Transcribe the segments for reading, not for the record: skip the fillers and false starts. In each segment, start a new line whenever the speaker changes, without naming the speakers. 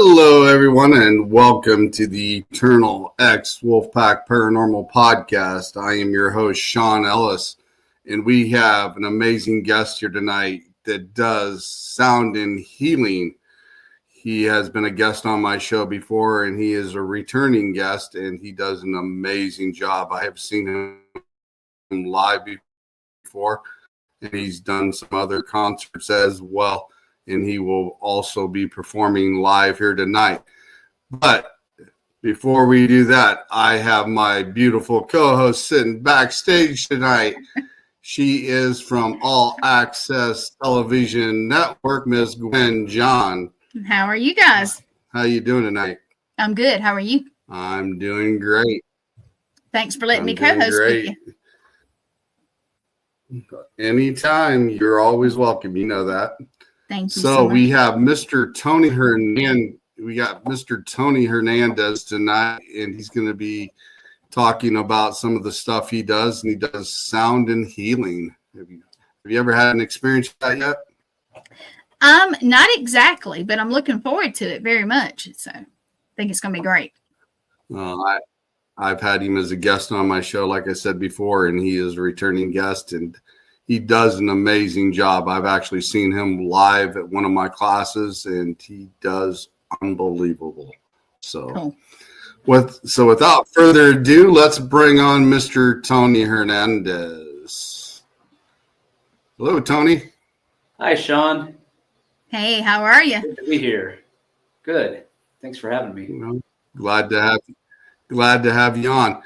Hello, everyone, and welcome to the Eternal X Wolfpack Paranormal Podcast. I am your host, Shawn Ellis, and we have an amazing guest here tonight that does sound and healing. He has been a guest on my show before, and he is a returning guest, and he does an amazing job. I have seen him live before, and he's done some other concerts as well. And he will also be performing live here tonight. But before we do that, I have my beautiful co-host sitting backstage tonight. She is from All Access Television Network, Ms. Gwen John.
How are you guys?
How you doing tonight?
I'm good. How are you?
I'm doing great.
Thanks for letting me co-host with
you. Anytime. You're always welcome. You know that.
Thank you
so
much.
We have Mr. Tony Hernandez. We got Mr. Tony Hernandez tonight, and he's going to be talking about some of the stuff he does, and he does sound and healing. Have you ever had an experience like that yet?
Not exactly, but I'm looking forward to it very much. So I think it's going to be great.
I've had him as a guest on my show, like I said before, and he is a returning guest, and he does an amazing job. I've actually seen him live at one of my classes, and he does unbelievable. So,
cool.
Without further ado, let's bring on Mr. Tony Hernandez. Hello, Tony.
Hi, Shawn.
Hey, how are you?
Good to be here. Good. Thanks for having me.
Glad to have you on.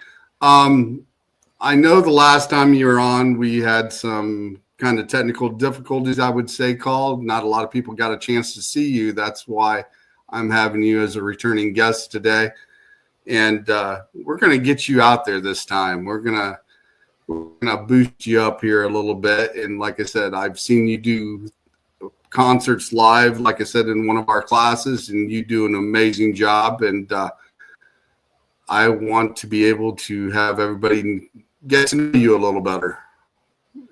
I know the last time you were on, we had some kind of technical difficulties, I would say, called. Not a lot of people got a chance to see you. That's why I'm having you as a returning guest today. And we're going to get you out there this time. We're going to boost you up here a little bit. And like I said, I've seen you do concerts live, like I said, in one of our classes, and you do an amazing job. And I want to be able to have everybody get to know you a little better.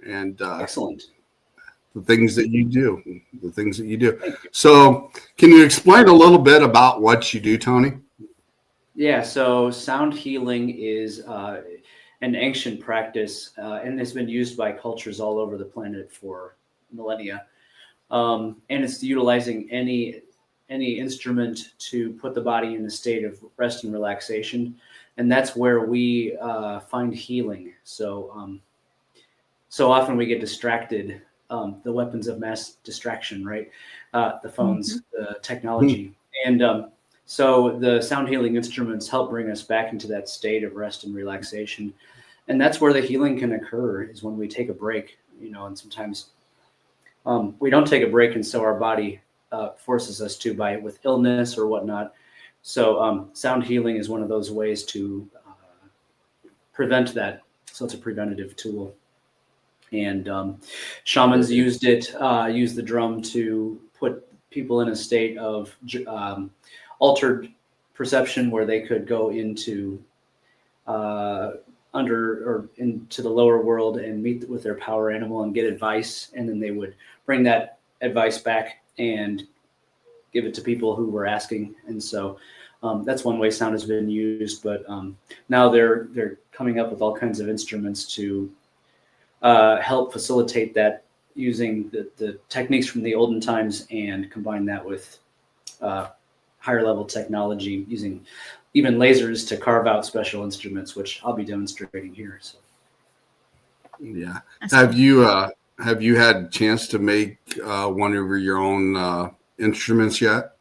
And
excellent.
The things that you do. So can you explain a little bit about what you do, Tony?
Yeah, so sound healing is an ancient practice and has been used by cultures all over the planet for millennia. And it's utilizing any instrument to put the body in a state of rest and relaxation. And that's where we find healing. So often we get distracted, the weapons of mass distraction, right? The phones, the technology. And so the sound healing instruments help bring us back into that state of rest and relaxation. And that's where the healing can occur, is when we take a break, and sometimes we don't take a break. And so our body forces us to with illness or whatnot. So sound healing is one of those ways to prevent that. So it's a preventative tool. And shamans used the drum to put people in a state of altered perception where they could go into into the lower world and meet with their power animal and get advice. And then they would bring that advice back and give it to people who were asking. And so that's one way sound has been used, but now they're coming up with all kinds of instruments to help facilitate that, using the techniques from the olden times and combine that with higher level technology, using even lasers to carve out special instruments, which I'll be demonstrating here. So,
yeah. Have you had a chance to make one of your own instruments yet?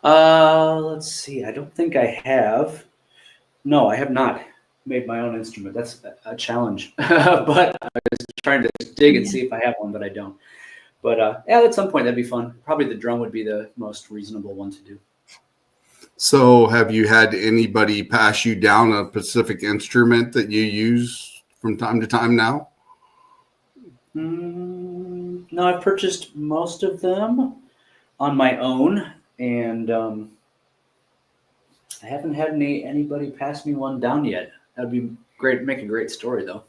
Let's see. I don't think I have. No, I have not made my own instrument. That's a challenge. But I was trying to dig and see if I have one, but I don't. But yeah, at some point that'd be fun. Probably the drum would be the most reasonable one to do.
So have you had anybody pass you down a specific instrument that you use from time to time now?
No, I've purchased most of them on my own, and I haven't had anybody pass me one down yet. That'd be great. Make a great story, though.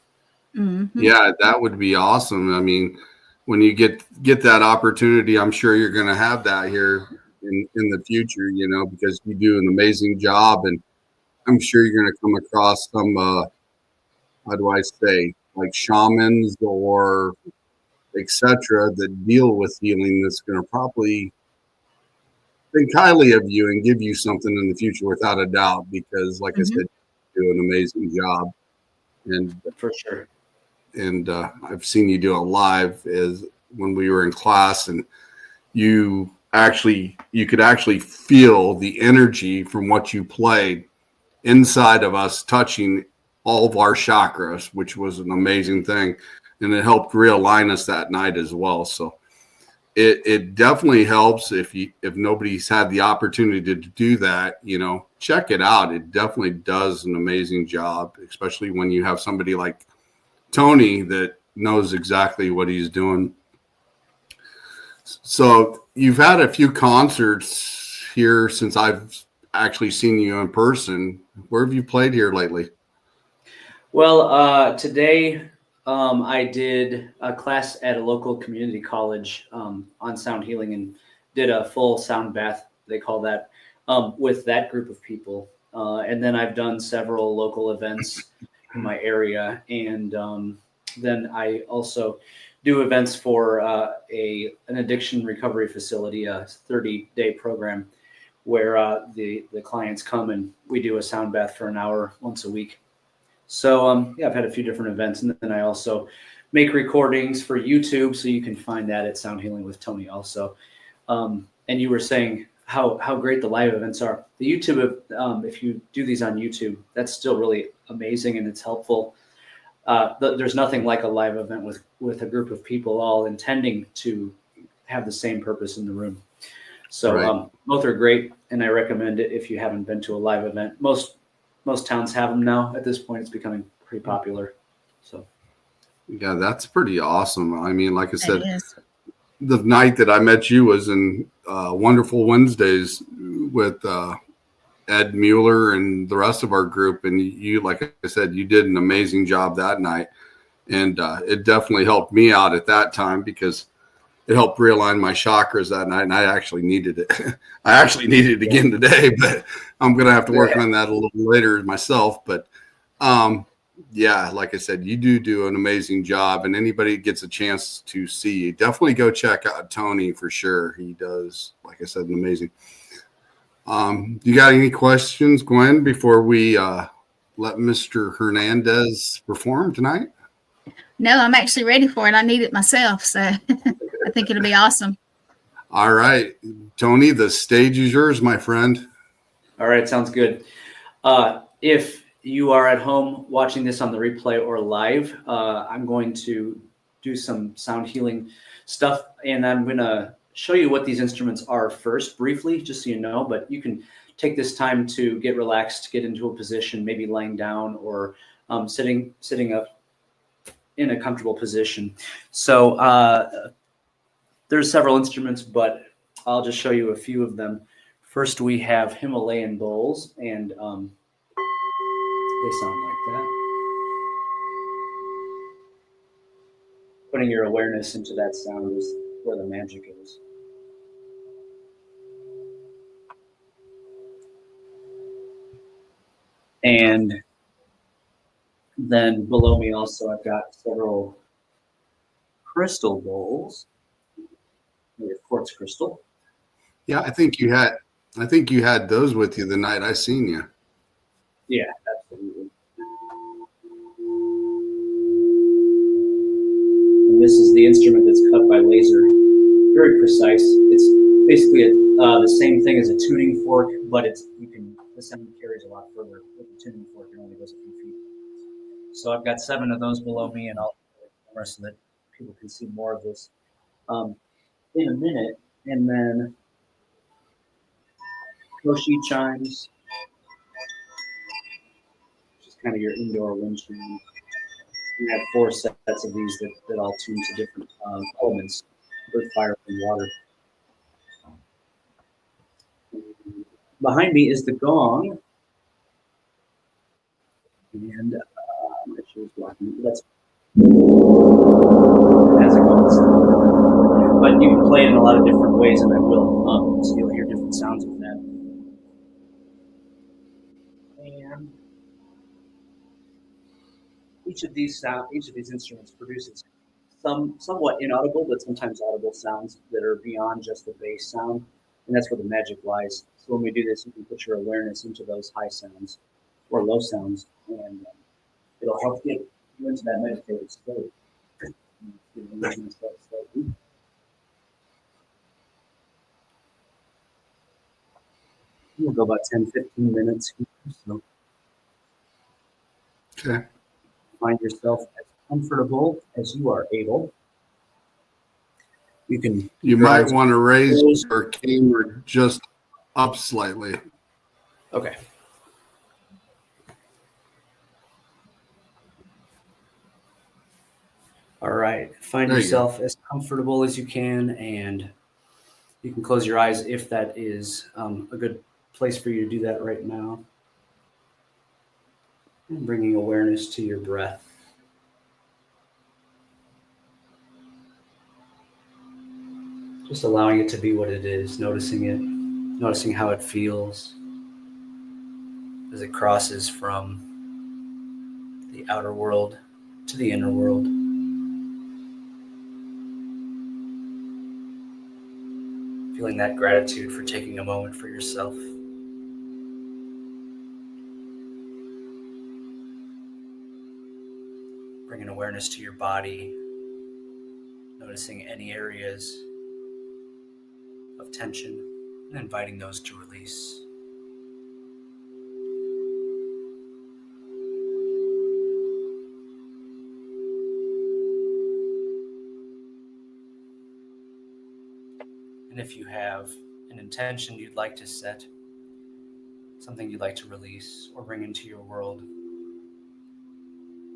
Mm-hmm.
Yeah, that would be awesome. I mean, when you get that opportunity, I'm sure you're going to have that here in the future, because you do an amazing job, and I'm sure you're going to come across some, how do I say, like shamans or etc. that deal with healing that's going to probably think highly of you and give you something in the future without a doubt, because like I said, you do an amazing job. And
For sure.
And I've seen you do it live as when we were in class, and you could actually feel the energy from what you played inside of us touching all of our chakras, which was an amazing thing. And it helped realign us that night as well. So it definitely helps if nobody's had the opportunity to do that, check it out. It definitely does an amazing job, especially when you have somebody like Tony that knows exactly what he's doing. So you've had a few concerts here since I've actually seen you in person. Where have you played here lately?
Well, today I did a class at a local community college on sound healing and did a full sound bath, they call that, with that group of people. And then I've done several local events in my area. And then I also do events for an addiction recovery facility, a 30-day program where the clients come and we do a sound bath for an hour once a week. So, I've had a few different events, and then I also make recordings for YouTube, so you can find that at Sound Healing with Tony also. And you were saying how great the live events are. The YouTube, if you do these on YouTube, that's still really amazing, and it's helpful. There's nothing like a live event with a group of people all intending to have the same purpose in the room. So right. Both are great, and I recommend it if you haven't been to a live event. Most towns have them now. At this point, it's becoming pretty popular. So,
yeah, that's pretty awesome. I mean, like I said, the night that I met you was in Wonderful Wednesdays with Ed Mueller and the rest of our group. And you, like I said, you did an amazing job that night. And it definitely helped me out at that time because it helped realign my chakras that night. And I actually needed it. I actually need it again today, but I'm going to have to work on that a little later myself. But yeah, like I said, you do an amazing job, and anybody gets a chance to see you, definitely go check out Tony for sure. He does, like I said, an amazing. You got any questions, Gwen, before we let Mr. Hernandez perform tonight?
No, I'm actually ready for it. I need it myself, so I think it'll be awesome.
All right, Tony, the stage is yours, my friend.
All right, sounds good. If you are at home watching this on the replay or live, I'm going to do some sound healing stuff, and I'm going to show you what these instruments are first, briefly, just so you know, but you can take this time to get relaxed, get into a position, maybe lying down or sitting up in a comfortable position. So there's several instruments, but I'll just show you a few of them. First, we have Himalayan bowls, and they sound like that. Putting your awareness into that sound is where the magic is. And then below me also, I've got several crystal bowls. Maybe a quartz crystal.
Yeah, I think you had those with you the night I seen you.
Yeah, absolutely. And this is the instrument that's cut by laser. Very precise. It's basically the same thing as a tuning fork, but the sound carries a lot further. With the tuning fork, it only goes a few feet. So I've got 7 of those below me, and I'll camera so that people can see more of this in a minute. And then Koshi chimes, which is kind of your indoor wind chime. We have 4 sets of these that all tune to different elements: earth, fire, and water. Behind me is the gong, and my shoe is blocking. That's as a gong sound. But you can play it in a lot of different ways, and I will. So you'll hear different Each of these instruments produces some somewhat inaudible, but sometimes audible sounds that are beyond just the bass sound, and that's where the magic lies. So when we do this, you can put your awareness into those high sounds or low sounds, and it'll help get you into that meditative state. We'll go about 10, 15 minutes here. So
Okay.
find yourself as comfortable as you are able. You can.
You might want to raise your camera just up slightly.
Okay. All right. Find yourself as comfortable as you can, and you can close your eyes if that is a good place for you to do that right now. And bringing awareness to your breath. Just allowing it to be what it is, noticing it, noticing how it feels as it crosses from the outer world to the inner world. Feeling that gratitude for taking a moment for yourself. Bringing awareness to your body, noticing any areas of tension and inviting those to release. And if you have an intention you'd like to set, something you'd like to release or bring into your world,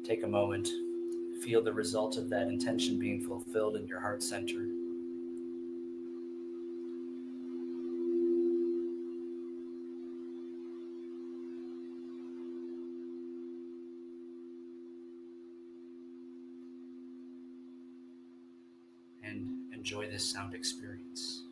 take a moment, feel the result of that intention being fulfilled in your heart center. And enjoy this sound experience.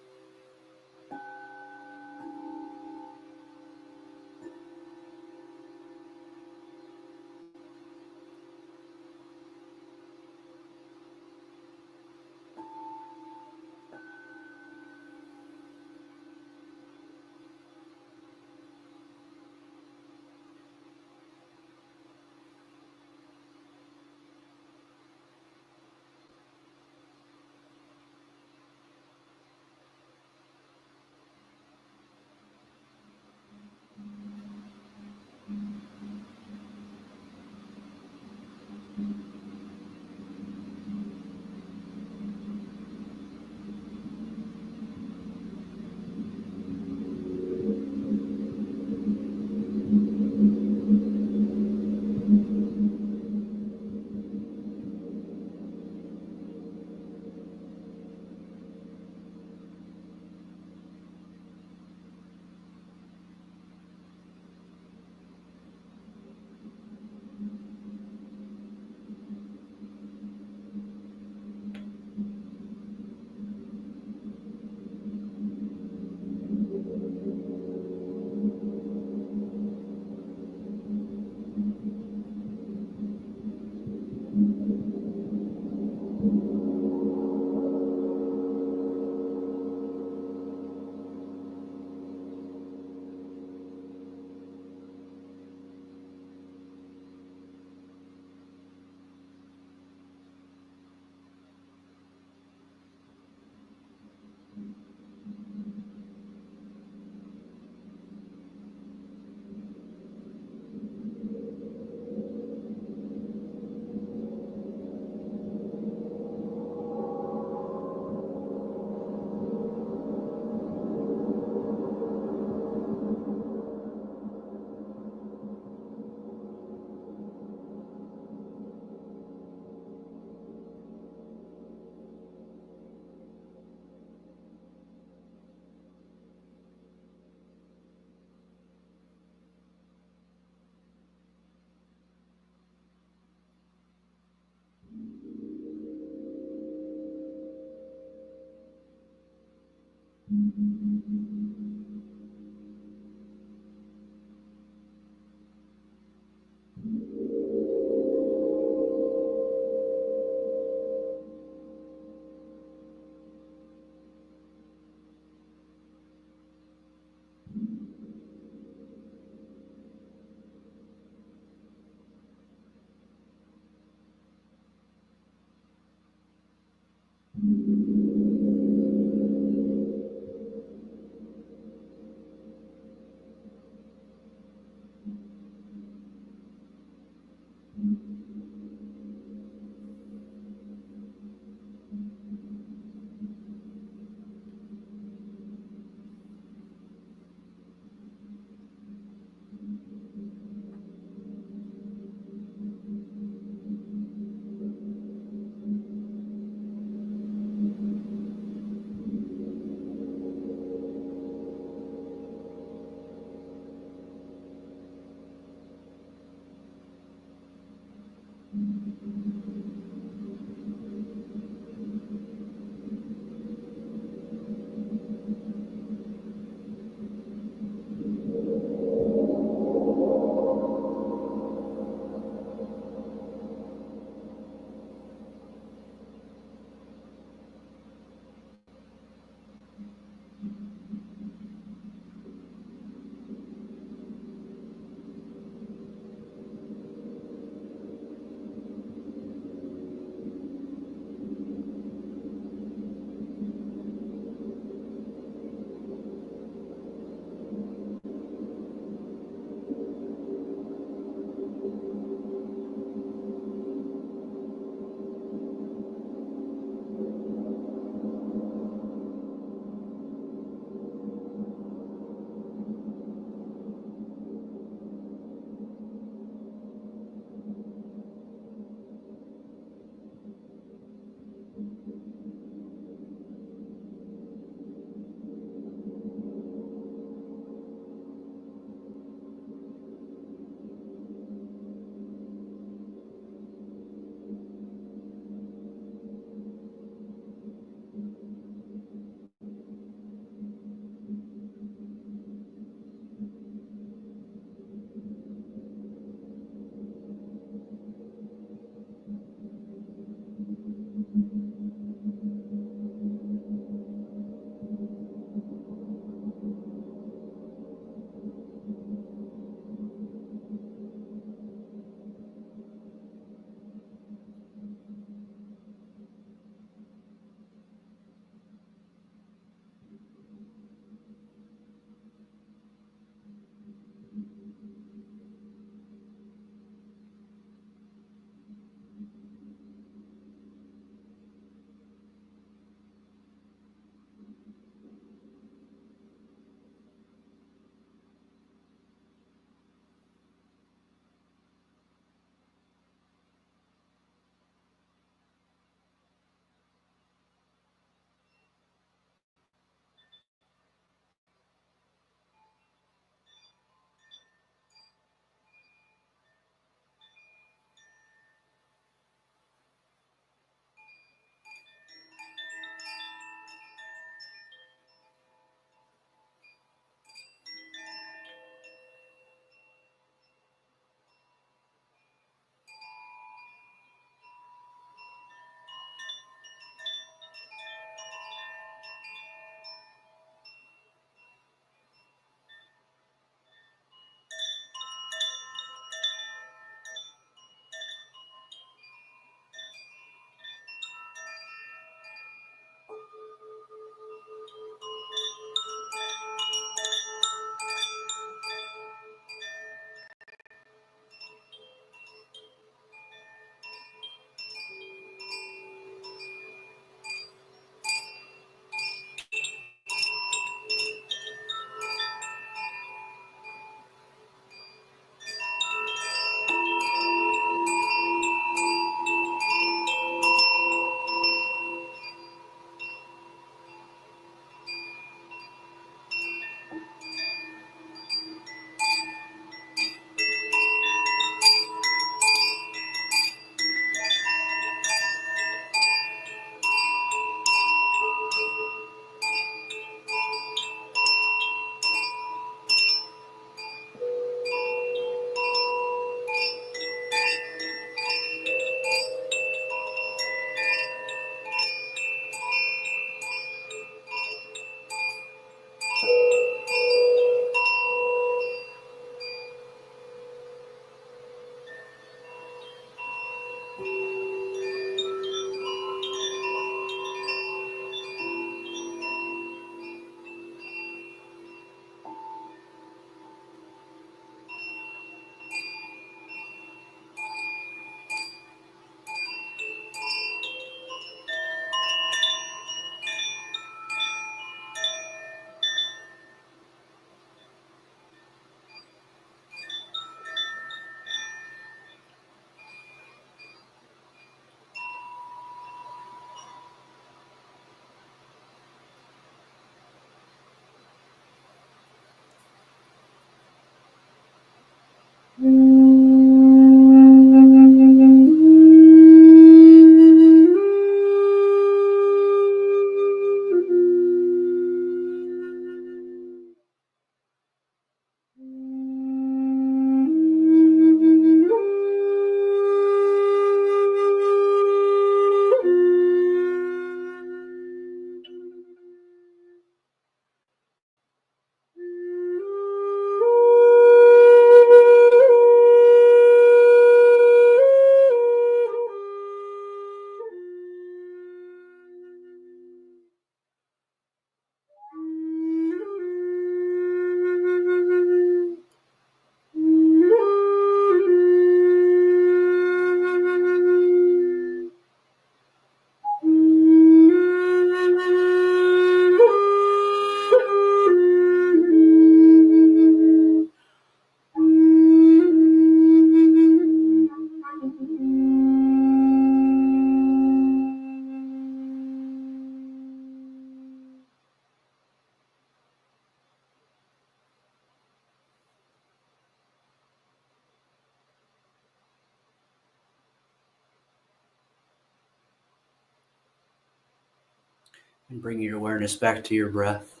And bring your awareness back to your breath.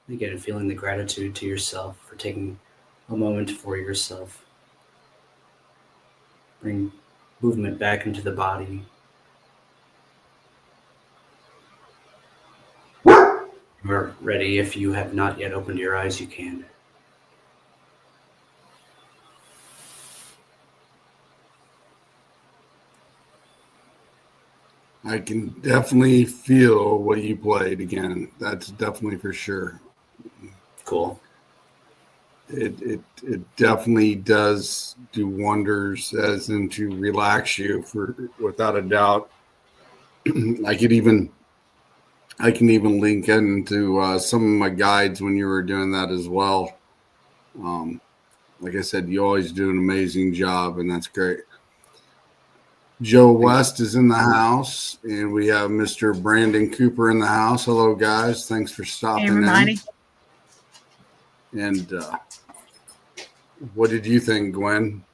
Again, feeling the gratitude to yourself for taking a moment for yourself. Bring movement back into the body. You're ready. If you have not yet opened your eyes, you can.
I can definitely feel what you played again. That's definitely for sure.
Cool.
It definitely does do wonders as in to relax you for without a doubt. I can even link into some of my guides when you were doing that as well. Like I said, you always do an amazing job, and that's great. Joe West is in the house, and we have Mr. Brandon Cooper in the house. Hello, guys. Thanks for stopping
Everybody.
in. And what did you think, Gwen?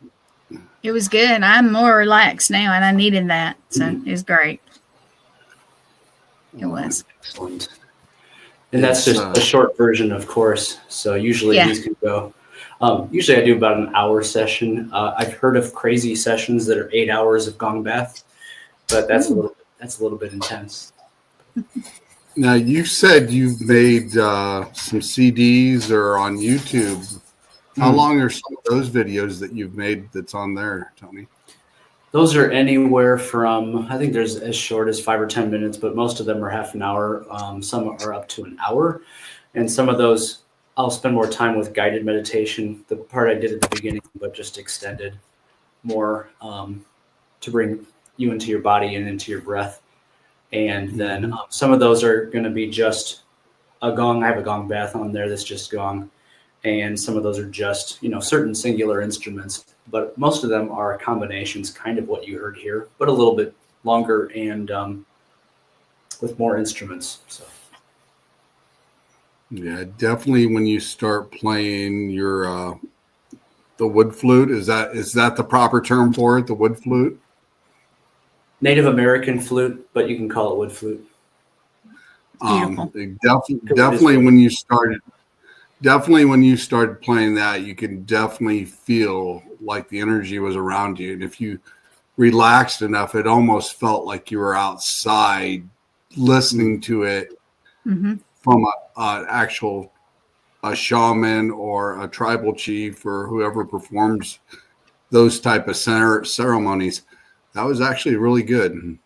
It was good. I'm more relaxed now, and I needed that. So it was great. It was.
Excellent. And that's just a short version, of course. So usually these can go. Usually I do about an hour session. I've heard of crazy sessions that are 8 hours of gong bath, but that's a little bit intense.
Now, you said you've made some CDs or on YouTube. How long are some of those videos that you've made that's on there, Tony?
Those are anywhere from, I think there's as short as 5 or 10 minutes, but most of them are half an hour. Some are up to an hour. And some of those, I'll spend more time with guided meditation. The part I did at the beginning, but just extended more to bring you into your body and into your breath. And then some of those are going to be just a gong. I have a gong bath on there that's just gong. And some of those are just, certain singular instruments. But most of them are combinations, kind of what you heard here, but a little bit longer and with more instruments. So.
Yeah, definitely. When you start playing your the wood flute, is that the proper term for it? The wood flute,
Native American flute, but you can call it wood flute.
Definitely when you started. Definitely when you started playing that, you can definitely feel like the energy was around you. And if you relaxed enough, it almost felt like you were outside listening to it from a shaman or a tribal chief or whoever performs those type of ceremonies. That was actually really good.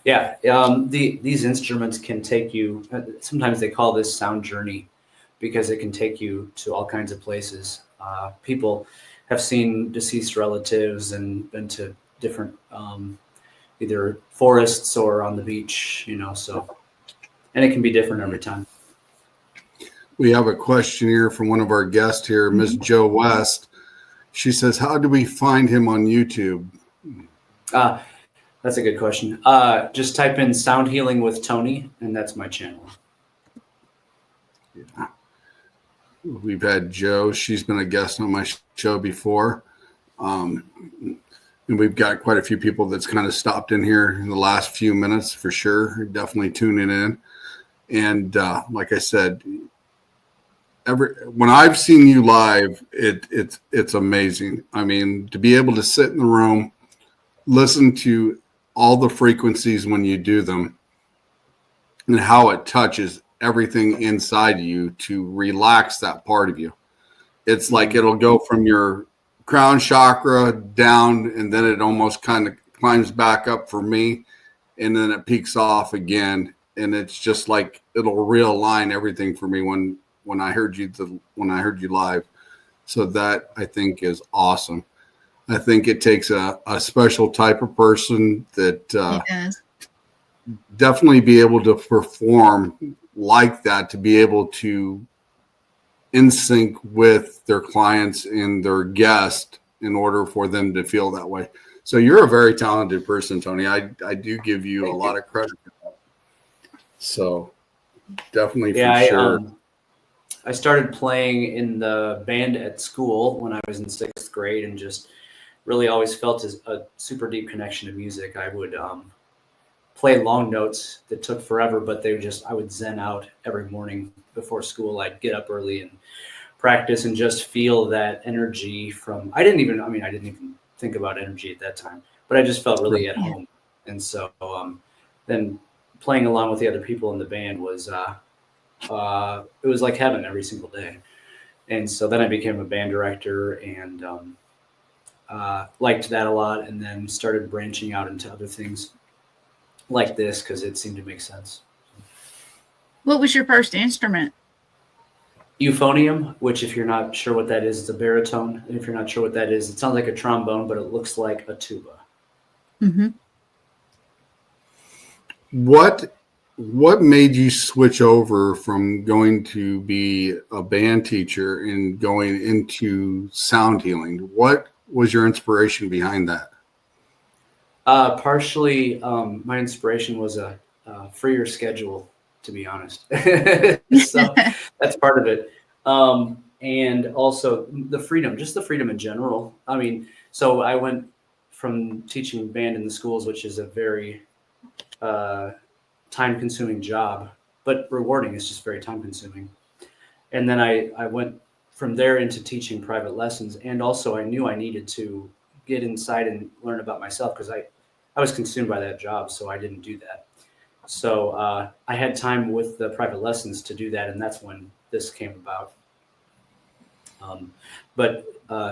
Yeah. These instruments can take you, sometimes they call this sound journey, because it can take you to all kinds of places. People have seen deceased relatives and been to different either forests or on the beach, so, and it can be different every time.
We have a question here from one of our guests here, Miss Joe West. She says, how do we find him on YouTube?
That's a good question. Just type in Sound Healing with Tony, and that's my channel.
Yeah. We've had Joe. She's been a guest on my show before. And we've got quite a few people that's kind of stopped in here in the last few minutes for sure. Definitely tuning in. And like I said, when I've seen you live, it's amazing. I mean, to be able to sit in the room, listen to all the frequencies when you do them and how it touches everything inside you to relax that part of you. It's like it'll go from your crown chakra down, and then it almost kind of climbs back up for me, and then it peaks off again, and it's just like it'll realign everything for me when I heard you live. So that I think is awesome. I think it takes a special type of person that definitely be able to perform like that, to be able to in sync with their clients and their guest in order for them to feel that way. So you're a very talented person, Tony. I do give you a lot of credit for that. So definitely for sure.
I started playing in the band at school when I was in 6th grade and just really always felt a super deep connection to music. I would play long notes that took forever, but I would zen out every morning before school. I'd get up early and practice and just feel that energy from, I didn't even think about energy at that time, but I just felt really at home. And so then playing along with the other people in the band was, it was like heaven every single day. And so then I became a band director and liked that a lot, and then started branching out into other things like this because it seemed to make sense.
What was your first instrument?
Euphonium, which if you're not sure what that is, it's a baritone. And if you're not sure what that is, it sounds like a trombone, but it looks like a tuba.
Mm-hmm.
What made you switch over from going to be a band teacher and going into sound healing? What was your inspiration behind that?
Partially, my inspiration was a freer schedule, to be honest. So that's part of it. And also the freedom in general. I mean, so I went from teaching band in the schools, which is a very time-consuming job, but rewarding. It's just very time-consuming. And then I went from there into teaching private lessons. And also I knew I needed to get inside and learn about myself because I was consumed by that job, so I didn't do that. So I had time with the private lessons to do that, and that's when this came about.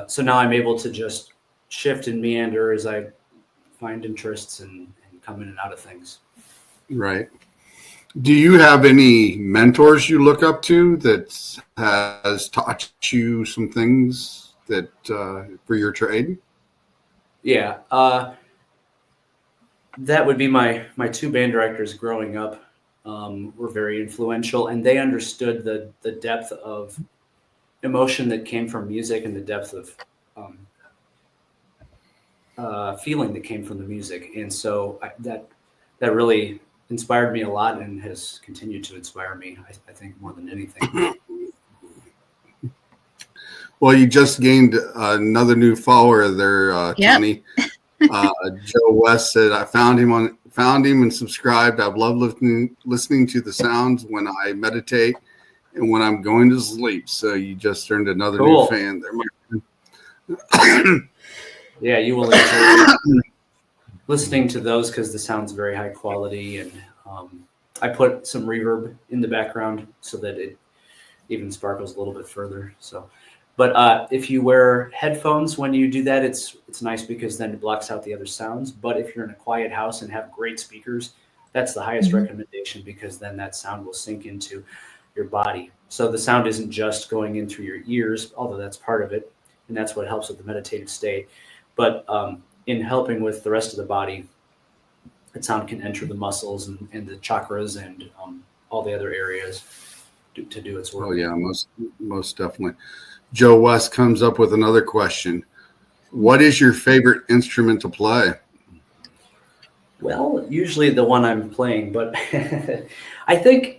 So now I'm able to just shift and meander as I find interests and come in and out of things.
Right. Do you have any mentors you look up to that has taught you some things that for your trade?
Yeah. That would be my two band directors growing up were very influential, and they understood the depth of emotion that came from music and the depth of feeling that came from the music. And so that really inspired me a lot and has continued to inspire me, I think, more than anything.
Well, you just gained another new follower there, Tony. Joe West said, I found him and subscribed. I've loved listening to the sounds when I meditate and when I'm going to sleep. So you just earned another new fan there.
Yeah, you will enjoy listening to those because the sound's very high quality, and I put some reverb in the background so that it even sparkles a little bit further. So, but if you wear headphones when you do that, it's nice because then it blocks out the other sounds. But if you're in a quiet house and have great speakers, that's the highest recommendation because then that sound will sink into your body. So the sound isn't just going in through your ears, although that's part of it, and that's what helps with the meditative state. But in helping with the rest of the body, that sound can enter the muscles and the chakras and all the other areas to do its work.
Oh yeah, most definitely. Joe West comes up with another question. What is your favorite instrument to play?
Well, usually the one I'm playing, but I think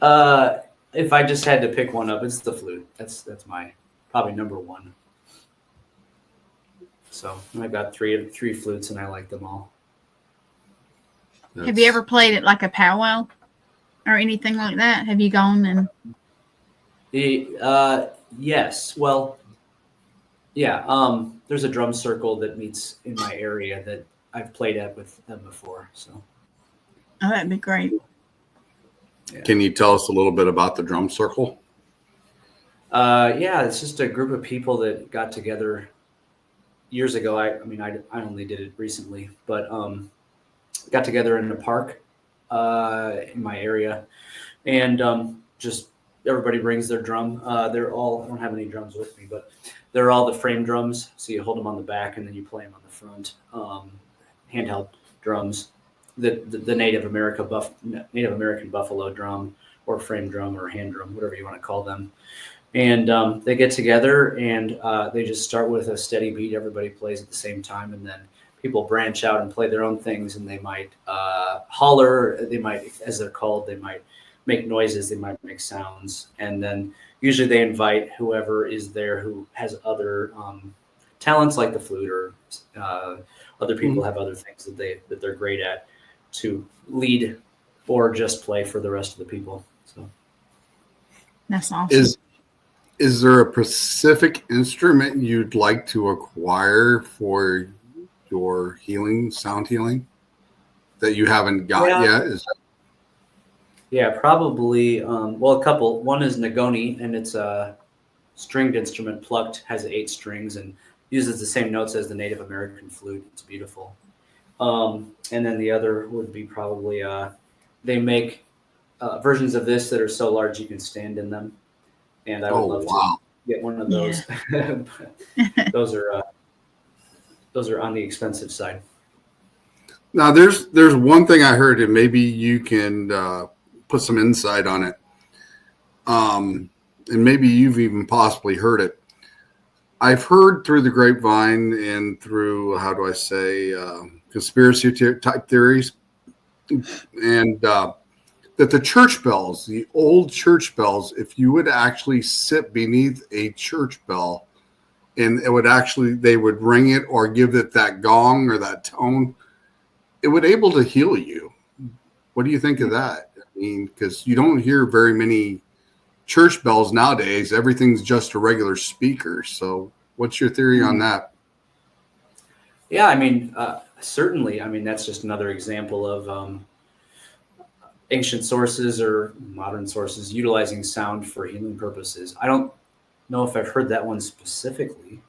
if I just had to pick one up, it's the flute. That's my probably number one. So I've got three flutes, and I like them all.
Have you ever played at like a powwow or anything like that? Have you gone and?
Yes. Well, yeah. There's a drum circle that meets in my area that I've played at with them before. So.
Oh, that'd be great.
Yeah. Can you tell us a little bit about the drum circle?
Yeah, it's just a group of people that got together years ago. I only did it recently, but got together in a park in my area, and just everybody brings their drum. They're all, I don't have any drums with me, but they're all the frame drums. So you hold them on the back and then you play them on the front. Handheld drums, the Native American buffalo drum or frame drum or hand drum, whatever you want to call them. And they get together and they just start with a steady beat. Everybody plays at the same time, and then people branch out and play their own things, and they might holler, they might, as they're called, they might make noises, they might make sounds, and then usually they invite whoever is there who has other talents like the flute or other people have other things that they're great at, to lead or just play for the rest of the people. So
that's awesome.
Is there a specific instrument you'd like to acquire for your sound healing, that you haven't got yet?
Yeah, probably. Well, a couple. One is Nagoni, and it's a stringed instrument, plucked, has 8 strings, and uses the same notes as the Native American flute. It's beautiful. And then the other would be probably they make versions of this that are so large you can stand in them, and I would love to get one of those. Yeah. Those are on the expensive side.
Now, there's one thing I heard, and maybe you can put some insight on it. And maybe you've even possibly heard it. I've heard through the grapevine and through, conspiracy type theories, and that the church bells, the old church bells, if you would actually sit beneath a church bell, and they would ring it or give it that gong or that tone, it would able to heal you. What do you think of that? I mean, because you don't hear very many church bells nowadays. Everything's just a regular speaker. So what's your theory on that?
Yeah, I mean, certainly. I mean, that's just another example of ancient sources or modern sources utilizing sound for healing purposes. I don't know if I've heard that one specifically,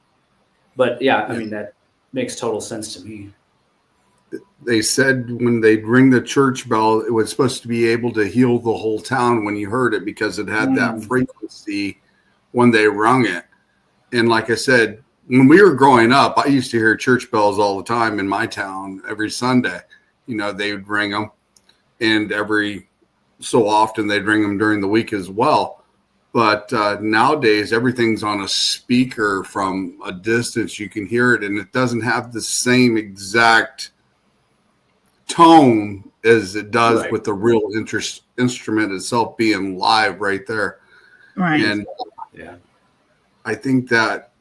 but yeah, I mean, that makes total sense to me.
They said when they'd ring the church bell, it was supposed to be able to heal the whole town when you heard it, because it had that frequency when they rung it. And like I said, when we were growing up, I used to hear church bells all the time in my town every Sunday. You know, they would ring them, and every so often they'd ring them during the week as well. But nowadays, everything's on a speaker from a distance. You can hear it, and it doesn't have the same exact tone as it does with the real instrument itself being live right there.
Right.
And I think that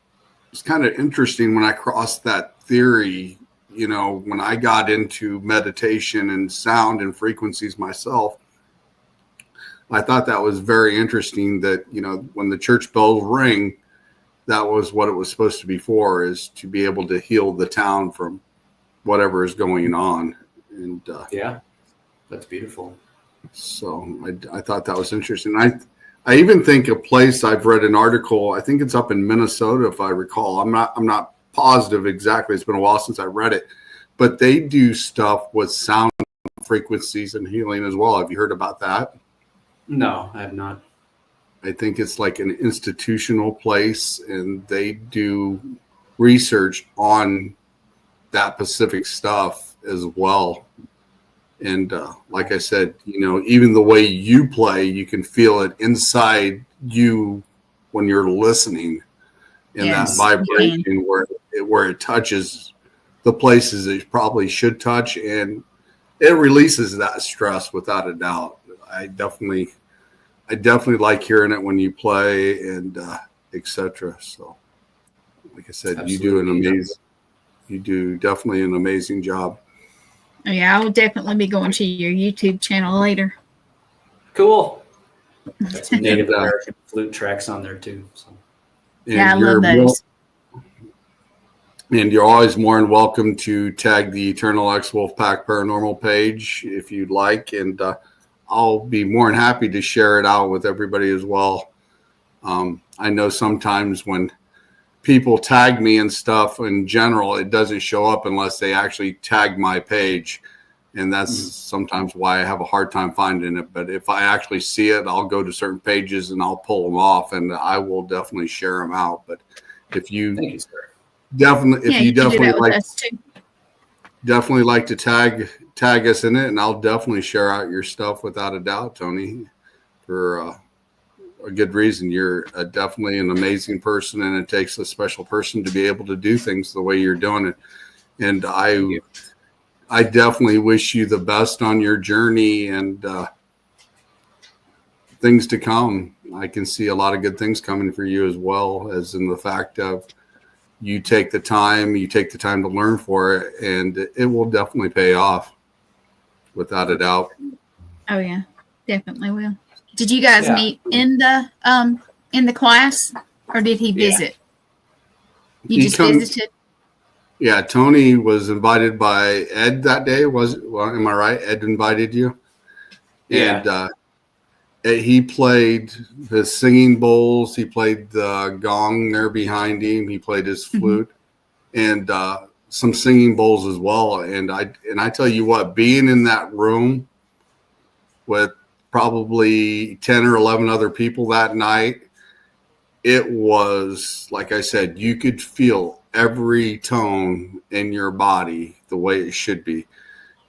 it's kind of interesting when I crossed that theory, you know, when I got into meditation and sound and frequencies myself. I thought that was very interesting that, you know, when the church bells ring, that was what it was supposed to be for, is to be able to heal the town from whatever is going on. And
that's beautiful.
So I thought that was interesting. I even think a place, I've read an article, I think it's up in Minnesota, if I recall. I'm not positive exactly. It's been a while since I read it, but they do stuff with sound frequencies and healing as well. Have you heard about that?
No, I have not.
I think it's like an institutional place, and they do research on that specific stuff as well. And like I said, you know, even the way you play, you can feel it inside you when you're listening, and that vibration where it touches the places it probably should touch, and it releases that stress without a doubt. I definitely like hearing it when you play, and etc. So, like I said, you do definitely an amazing job.
Yeah, I will definitely be going to your YouTube channel later.
Cool. Got some Native American flute tracks on there too. So.
Yeah, I love those.
And you're always more than welcome to tag the Eternal X Wolfpack Paranormal page if you'd like, and I'll be more than happy to share it out with everybody as well. I know sometimes when people tag me and stuff in general, it doesn't show up unless they actually tag my page. And that's sometimes why I have a hard time finding it. But if I actually see it, I'll go to certain pages and I'll pull them off, and I will definitely share them out. But if you,
thank you, sir.
Definitely like to tag us in it, and I'll definitely share out your stuff without a doubt, Tony, for a good reason. You're definitely an amazing person, and it takes a special person to be able to do things the way you're doing it. And I definitely wish you the best on your journey and things to come. I can see a lot of good things coming for you, as well as in the fact of you take the time to learn for it, and it will definitely pay off. without a doubt.
Oh yeah, definitely will. Did you guys meet in the class, or did he visit? You just visited?
Yeah, Tony was invited by Ed that day. Am I right? Ed invited you?
Yeah.
And he played the singing bowls. He played the gong there behind him. He played his flute and some singing bowls as well. And I tell you what, being in that room with probably 10 or 11 other people that night, it was, like I said, you could feel every tone in your body the way it should be.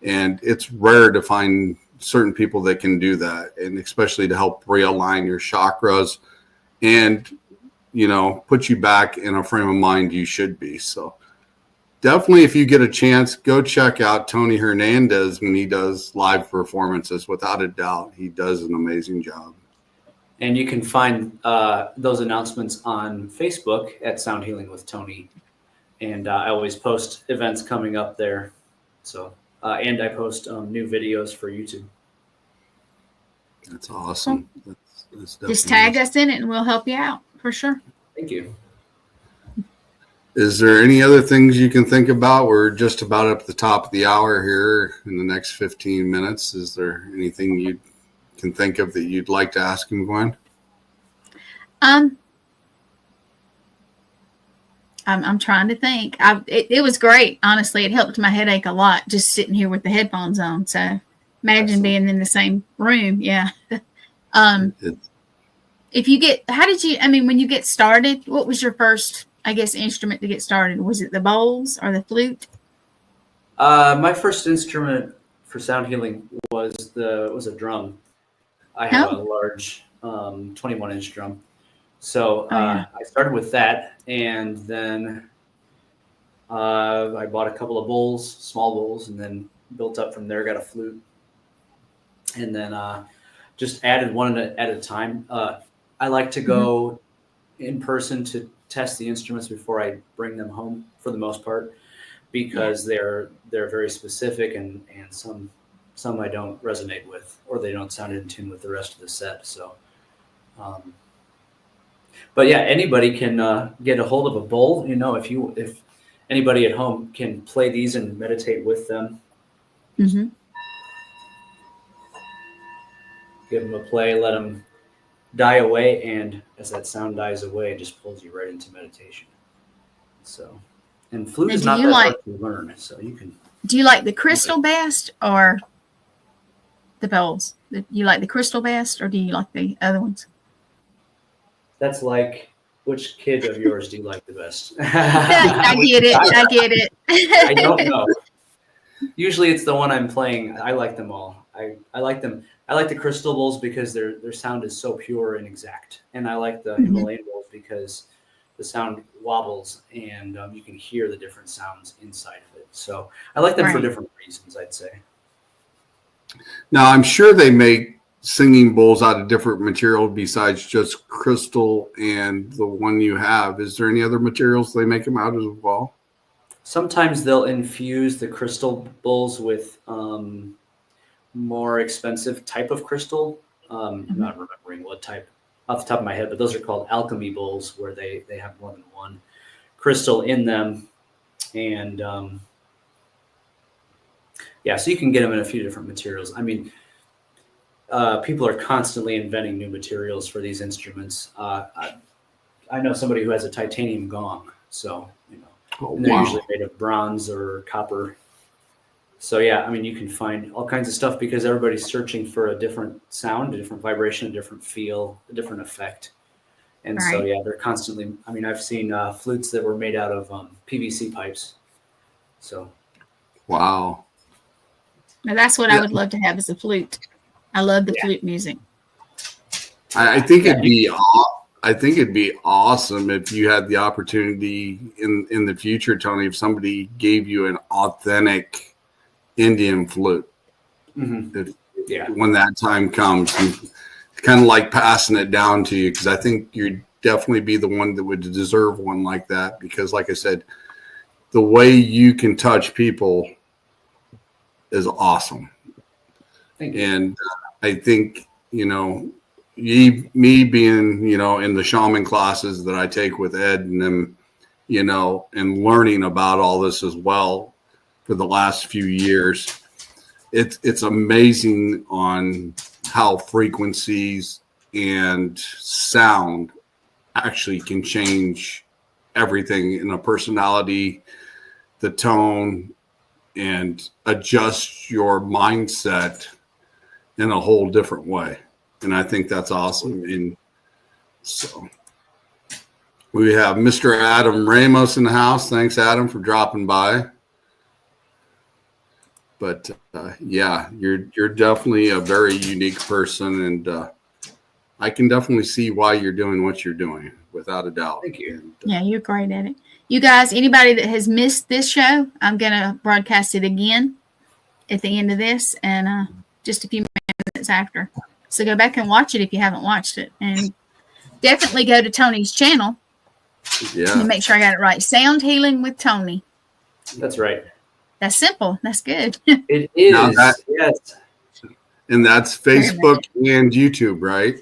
And it's rare to find certain people that can do that, and especially to help realign your chakras and, put you back in a frame of mind you should be. So definitely, if you get a chance, go check out Tony Hernandez when he does live performances. Without a doubt, he does an amazing job.
And you can find those announcements on Facebook at Sound Healing with Tony. And I always post events coming up there. So, and I post new videos for YouTube.
That's awesome. That's
just tag us in it and we'll help you out for sure.
Thank you.
Is there any other things you can think about? We're just about up at the top of the hour here in the next 15 minutes. Is there anything you can think of that you'd like to ask him, Gwen?
I'm trying to think. It was great. Honestly, it helped my headache a lot just sitting here with the headphones on. So imagine being in the same room. Yeah. If you when you get started, what was your first, instrument to get started? Was it the bowls or the flute?
My first instrument for sound healing was a drum. I have a large 21-inch drum. So I started with that, and then I bought a couple of bowls, small bowls, and then built up from there, got a flute, and then just added one at a time. I like to go in person to test the instruments before I bring them home for the most part, because they're very specific, and some I don't resonate with, or they don't sound in tune with the rest of the set. So but yeah, anybody can get a hold of a bowl. If anybody at home can play these and meditate with them, give them a play, let them die away, and as that sound dies away, it just pulls you right into meditation. So, and flute is not that hard to learn, so you can.
Do you like the crystal best or the bowls? You like the crystal best, or do you like the other ones?
That's like, which kid of yours do you like the best?
I get it.
I don't know. Usually it's the one I'm playing. I like them all. I like them. I like the crystal bowls because their sound is so pure and exact. And I like the Himalayan bowls because the sound wobbles and you can hear the different sounds inside of it. So I like them for different reasons, I'd say.
Now, I'm sure they make singing bowls out of different material besides just crystal and the one you have. Is there any other materials they make them out of as well?
Sometimes they'll infuse the crystal bowls with more expensive type of crystal. I'm not remembering what type off the top of my head, but those are called alchemy bowls, where they have more than one crystal in them. And so you can get them in a few different materials. I mean, people are constantly inventing new materials for these instruments. I know somebody who has a titanium gong, so and they're usually made of bronze or copper. So yeah, I mean, you can find all kinds of stuff because everybody's searching for a different sound, a different vibration, a different feel, a different effect. And so yeah, they're constantly. I mean, I've seen flutes that were made out of PVC pipes. So.
Wow. Now that's what I would love to have as a flute. I love the flute music.
I think it'd be awesome if you had the opportunity in the future, Tony, if somebody gave you an authentic Indian flute. When that time comes, kind of like passing it down to you, because I think you'd definitely be the one that would deserve one like that, because like I said, the way you can touch people is awesome.
Thank you.
And I think, me being, in the shaman classes that I take with Ed and them, and learning about all this as well for the last few years, it's amazing on how frequencies and sound actually can change everything in a personality, the tone, and adjust your mindset in a whole different way. And I think that's awesome. And so we have Mr. Adam Ramos in the house. Thanks, Adam, for dropping by. But yeah, you're definitely a very unique person, and I can definitely see why you're doing what you're doing, without a doubt.
Thank you.
And,
yeah, you're great at it. You guys, anybody that has missed this show, I'm going to broadcast it again at the end of this and just a few minutes after. So go back and watch it if you haven't watched it. And definitely go to Tony's channel.
yeah.
And make sure I got it right. Sound Healing with Tony.
That's right.
That's simple. That's good.
It is.
Yes. And that's Facebook and YouTube, right?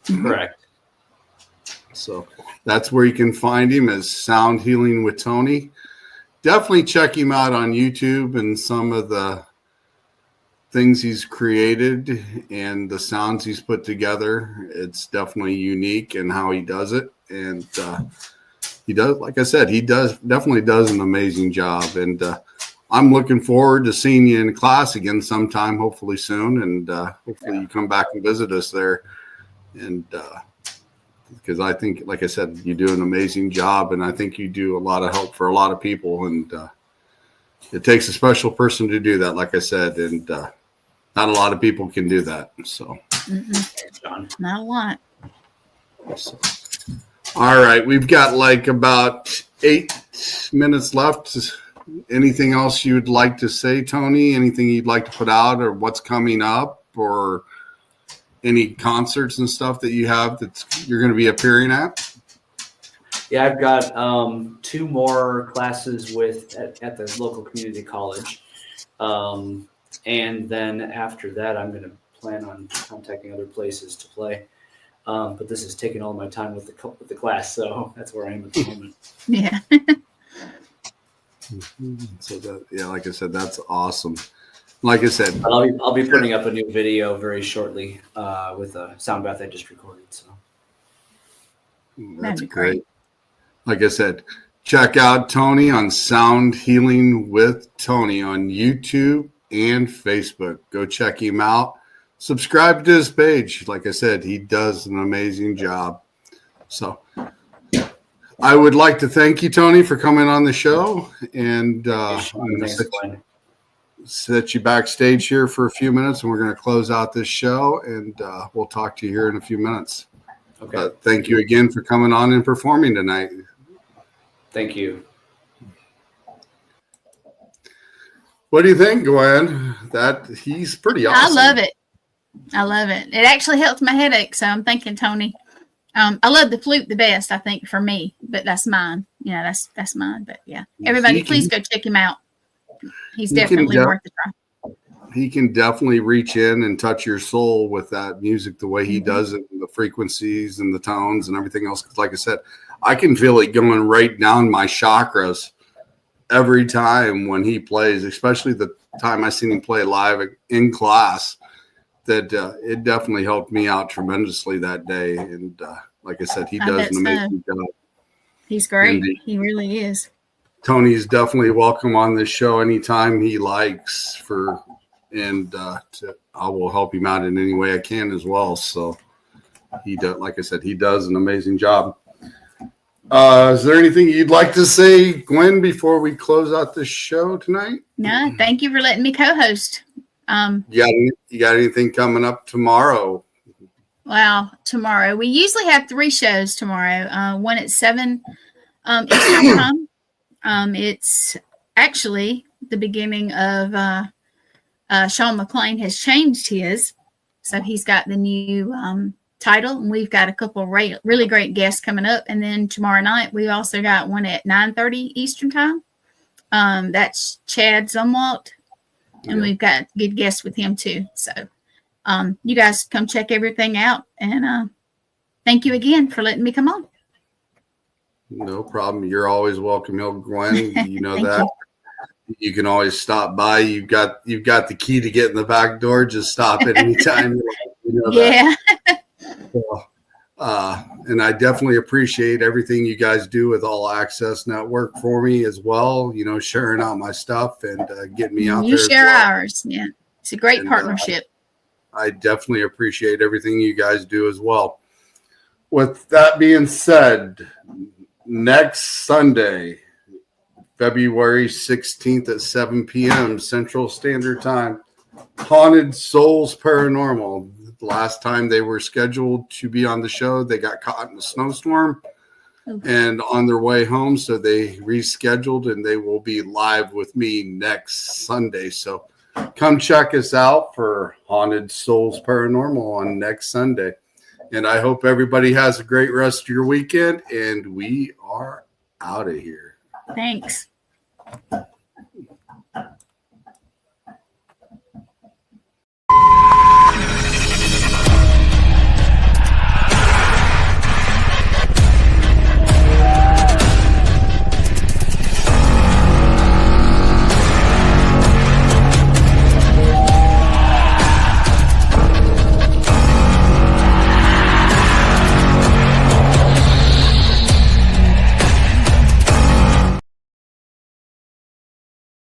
Correct.
So that's where you can find him, as Sound Healing with Tony. Definitely check him out on YouTube and some of the things he's created and the sounds he's put together. It's definitely unique in how he does it. And he does, like I said, definitely does an amazing job. And I'm looking forward to seeing you in class again sometime, hopefully soon. And hopefully you come back and visit us there. And because I think, like I said, you do an amazing job, and I think you do a lot of help for a lot of people. And it takes a special person to do that, like I said, and not a lot of people can do that. So,
John.
Not a lot.
So, all right, we've got like about 8 minutes left. Anything else you'd like to say, Tony? Anything you'd like to put out, or what's coming up, or any concerts and stuff that you have that you're going to be appearing at?
Yeah, I've got 2 more classes at the local community college. And then after that, I'm going to plan on contacting other places to play. But this is taking all my time with the class, so that's where I am at the moment.
Yeah.
So that, yeah, like I said, that's awesome. Like I said,
I'll be putting up a new video very shortly with a sound bath I just recorded. So
that's great. Like I said, check out Tony on Sound Healing with Tony on YouTube and Facebook. Go check him out. Subscribe to his page. Like I said, he does an amazing job. So I would like to thank you, Tony, for coming on the show. And I'm going to set you backstage here for a few minutes, and we're going to close out this show, and we'll talk to you here in a few minutes.
Okay.
Thank you again for coming on and performing tonight.
Thank you.
What do you think, Gwen? He's pretty awesome.
I love it. I love it. It actually helped my headache, so I'm thanking Tony. I love the flute the best, I think, for me, but that's mine. Yeah, that's mine. But yeah, everybody, please go check him out. He's definitely worth the try.
He can definitely reach in and touch your soul with that music, the way he does it, the frequencies and the tones and everything else. Because like I said, I can feel it going right down my chakras every time when he plays, especially the time I seen him play live in class. That it definitely helped me out tremendously that day. And like I said, he does an amazing job.
He's great. He really is.
Tony's definitely welcome on this show anytime he likes I will help him out in any way I can as well. So he does, like I said, he does an amazing job. Is there anything you'd like to say, Gwen, before we close out this show tonight?
No, thank you for letting me co-host.
You got anything coming up tomorrow?
Well, tomorrow we usually have 3 shows tomorrow. One at 7 Eastern time. It's actually the beginning of Sean McLean has changed his, so he's got the new title, and we've got a couple really great guests coming up. And then tomorrow night we also got one at 9:30 Eastern time. That's Chad Zumwalt. and we've got good guests with him too. So you guys come check everything out, and thank you again for letting me come on.
No problem. You're always welcome, Gwen. You know that. You can always stop by. You've got the key to get in the back door. Just stop at any time. You know
yeah.
So, and I definitely appreciate everything you guys do with All Access Network for me as well. You know, sharing out my stuff and getting me out there.
You share ours. Yeah, it's a great partnership.
I definitely appreciate everything you guys do as well. With that being said, next Sunday, February 16th at 7 p.m. Central Standard Time, Haunted Souls Paranormal. The last time they were scheduled to be on the show, they got caught in a snowstorm and on their way home, so they rescheduled, and they will be live with me next Sunday. So come check us out for Haunted Souls Paranormal on next Sunday. And I hope everybody has a great rest of your weekend, and we are out of here.
Thanks.